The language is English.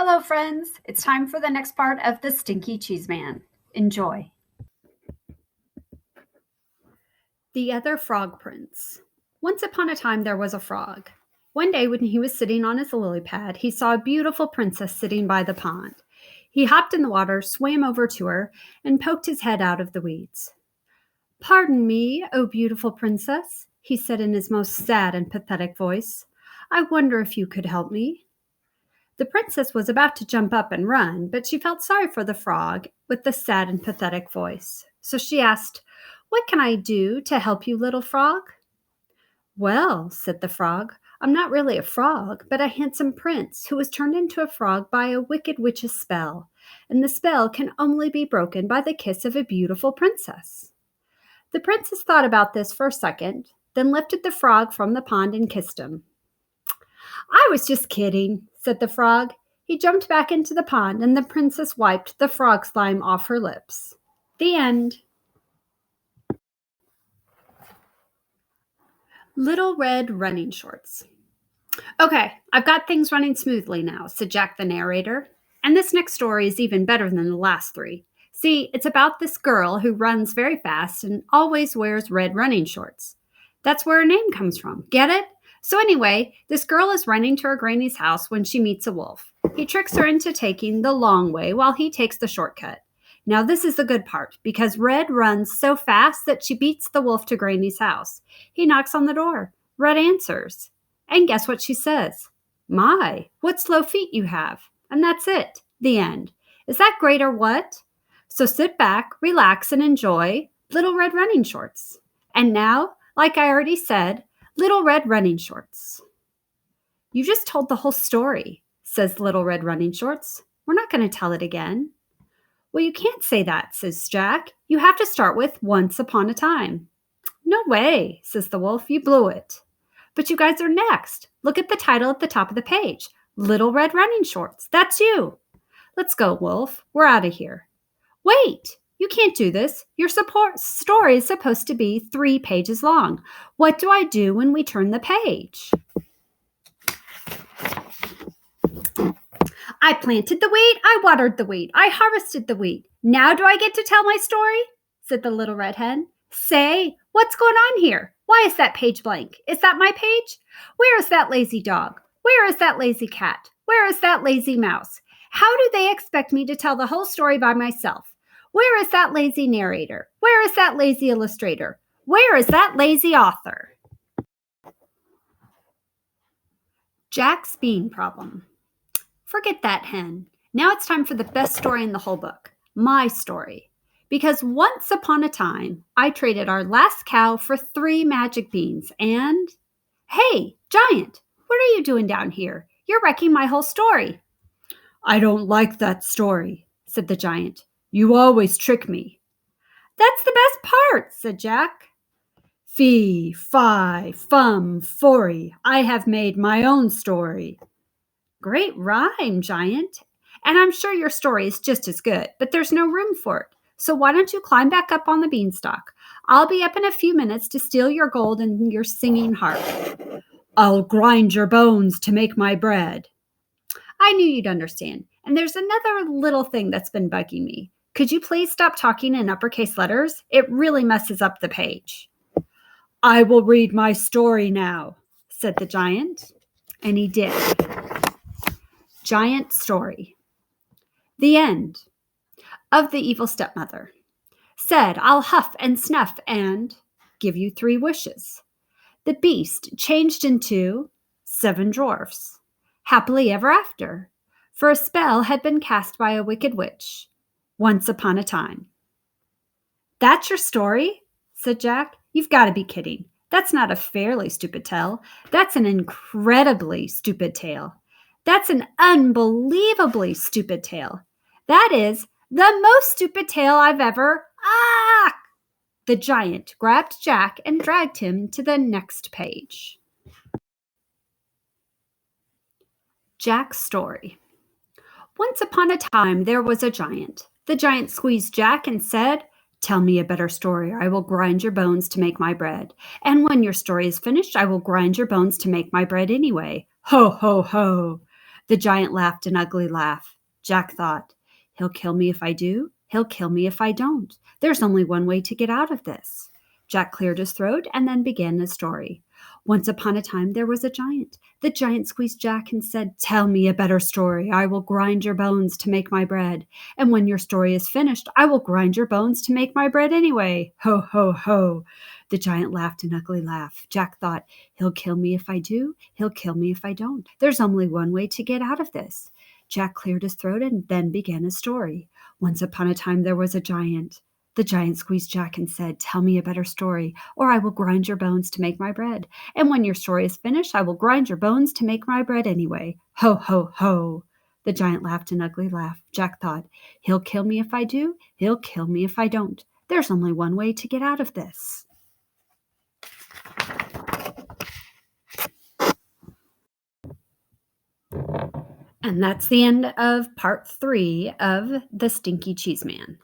Hello, friends. It's time for the next part of the Stinky Cheese Man. Enjoy. The Other Frog Prince. Once upon a time, there was a frog. One day, when he was sitting on his lily pad, he saw a beautiful princess sitting by the pond. He hopped in the water, swam over to her, and poked his head out of the weeds. "Pardon me, oh beautiful princess," he said in his most sad and pathetic voice. "I wonder if you could help me." The princess was about to jump up and run, but she felt sorry for the frog with the sad and pathetic voice. So she asked, "What can I do to help you, little frog?" "Well," said the frog, "I'm not really a frog, but a handsome prince who was turned into a frog by a wicked witch's spell, and the spell can only be broken by the kiss of a beautiful princess." The princess thought about this for a second, then lifted the frog from the pond and kissed him. "I was just kidding," said the frog. He jumped back into the pond, and the princess wiped the frog slime off her lips. The end. Little Red Running Shorts. "Okay, I've got things running smoothly now," said Jack the narrator. "And this next story is even better than the last three. See, it's about this girl who runs very fast and always wears red running shorts. That's where her name comes from. Get it? So anyway, this girl is running to her granny's house when she meets a wolf. He tricks her into taking the long way while he takes the shortcut. Now this is the good part, because Red runs so fast that she beats the wolf to Granny's house. He knocks on the door. Red answers. And guess what she says? 'My, what slow feet you have.' And that's it. The end. Is that great or what? So sit back, relax, and enjoy Little Red Running Shorts. And now, like I already said, Little Red Running Shorts." "You just told the whole story," says Little Red Running Shorts. "We're not going to tell it again." "Well, you can't say that," says Jack. "You have to start with once upon a time." "No way," says the wolf. "You blew it." "But you guys are next. Look at the title at the top of the page. Little Red Running Shorts. That's you. Let's go, wolf. We're out of here." "Wait! You can't do this. Your story is supposed to be 3 pages long. What do I do when we turn the page?" "I planted the wheat. I watered the wheat. I harvested the wheat. Now do I get to tell my story?" said the little red hen. "Say, what's going on here? Why is that page blank? Is that my page? Where is that lazy dog? Where is that lazy cat? Where is that lazy mouse? How do they expect me to tell the whole story by myself? Where is that lazy narrator? Where is that lazy illustrator? Where is that lazy author?" Jack's Bean Problem. Forget that hen. Now it's time for the best story in the whole book, my story. Because once upon a time, I traded our last cow for 3 magic beans and... Hey, Giant, what are you doing down here? You're wrecking my whole story. "I don't like that story," said the giant. "You always trick me." "That's the best part," said Jack. "Fee, fi, fum, fory, I have made my own story." "Great rhyme, Giant. And I'm sure your story is just as good, but there's no room for it. So why don't you climb back up on the beanstalk? I'll be up in a few minutes to steal your gold and your singing harp." "I'll grind your bones to make my bread." "I knew you'd understand. And there's another little thing that's been bugging me. Could you please stop talking in uppercase letters? It really messes up the page." "I will read my story now," said the giant. And he did. Giant Story. The end. Of the Evil Stepmother. Said, "I'll huff and snuff and give you 3 wishes." The beast changed into 7 dwarfs. Happily ever after. For a spell had been cast by a wicked witch. Once upon a time. "That's your story?" said Jack. "You've got to be kidding. That's not a fairly stupid tale. That's an incredibly stupid tale. That's an unbelievably stupid tale. That is the most stupid tale I've ever... Ah!" The giant grabbed Jack and dragged him to the next page. Jack's Story. Once upon a time, there was a giant. The giant squeezed Jack and said, "Tell me a better story, or I will grind your bones to make my bread. And when your story is finished, I will grind your bones to make my bread anyway. Ho, ho, ho." The giant laughed an ugly laugh. Jack thought, he'll kill me if I do. He'll kill me if I don't. There's only one way to get out of this. Jack cleared his throat and then began his story. Once upon a time there was a giant. The giant squeezed Jack and said, "Tell me a better story. I will grind your bones to make my bread. And when your story is finished, I will grind your bones to make my bread anyway. Ho, ho, ho." The giant laughed an ugly laugh. Jack thought, he'll kill me if I do. He'll kill me if I don't. There's only one way to get out of this. Jack cleared his throat and then began his story. Once upon a time there was a giant. The giant squeezed Jack and said, "Tell me a better story, or I will grind your bones to make my bread. And when your story is finished, I will grind your bones to make my bread anyway. Ho, ho, ho." The giant laughed an ugly laugh. Jack thought, he'll kill me if I do. He'll kill me if I don't. There's only one way to get out of this. And that's the end of part 3 of The Stinky Cheese Man.